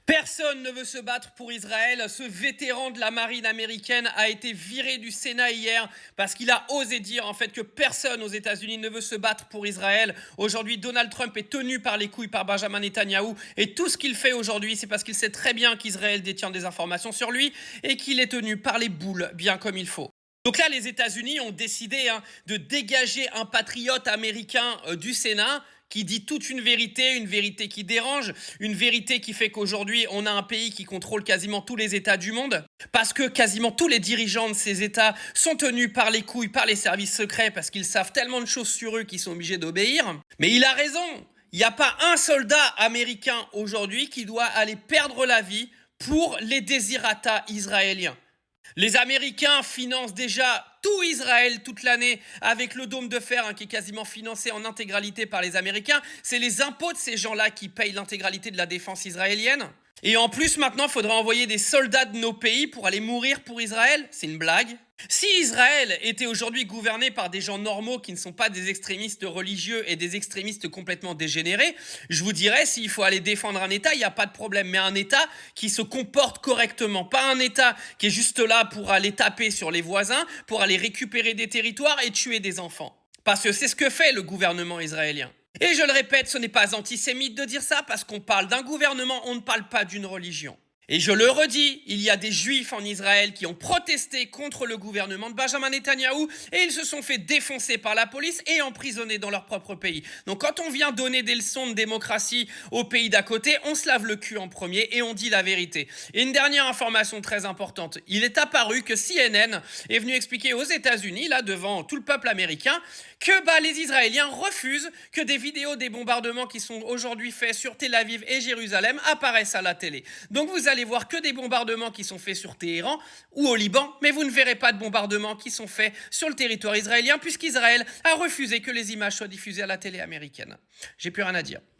Personne ne veut se battre pour Israël. Ce vétéran de la marine américaine a été viré du Sénat hier parce qu'il a osé dire en fait que personne aux États-Unis ne veut se battre pour Israël. Aujourd'hui, Donald Trump est tenu par les couilles par Benjamin Netanyahou et tout ce qu'il fait aujourd'hui, c'est parce qu'il sait très bien qu'Israël détient des informations sur lui et qu'il est tenu par les boules bien comme il faut. Donc là, les États-Unis ont décidé de dégager un patriote américain du Sénat qui dit toute une vérité qui dérange, une vérité qui fait qu'aujourd'hui, on a un pays qui contrôle quasiment tous les États du monde, parce que quasiment tous les dirigeants de ces États sont tenus par les couilles, par les services secrets, parce qu'ils savent tellement de choses sur eux qu'ils sont obligés d'obéir. Mais il a raison, il n'y a pas un soldat américain aujourd'hui qui doit aller perdre la vie pour les désirata israéliens. Les Américains financent déjà tout Israël toute l'année avec le dôme de fer qui est quasiment financé en intégralité par les Américains. C'est les impôts de ces gens-là qui payent l'intégralité de la défense israélienne. Et en plus, maintenant, il faudra envoyer des soldats de nos pays pour aller mourir pour Israël. C'est une blague. Si Israël était aujourd'hui gouverné par des gens normaux qui ne sont pas des extrémistes religieux et des extrémistes complètement dégénérés, je vous dirais, s'il faut aller défendre un État, il n'y a pas de problème. Mais un État qui se comporte correctement, pas un État qui est juste là pour aller taper sur les voisins, pour aller récupérer des territoires et tuer des enfants. Parce que c'est ce que fait le gouvernement israélien. Et je le répète, ce n'est pas antisémite de dire ça parce qu'on parle d'un gouvernement, on ne parle pas d'une religion. Et je le redis, il y a des juifs en Israël qui ont protesté contre le gouvernement de Benjamin Netanyahou et ils se sont fait défoncer par la police et emprisonnés dans leur propre pays. Donc quand on vient donner des leçons de démocratie au pays d'à côté, on se lave le cul en premier et on dit la vérité. Et une dernière information très importante, il est apparu que CNN est venu expliquer aux États-Unis, là devant tout le peuple américain, que les Israéliens refusent que des vidéos des bombardements qui sont aujourd'hui faits sur Tel Aviv et Jérusalem apparaissent à la télé. Donc vous allez voir que des bombardements qui sont faits sur Téhéran ou au Liban, mais vous ne verrez pas de bombardements qui sont faits sur le territoire israélien puisqu'Israël a refusé que les images soient diffusées à la télé américaine. J'ai plus rien à dire.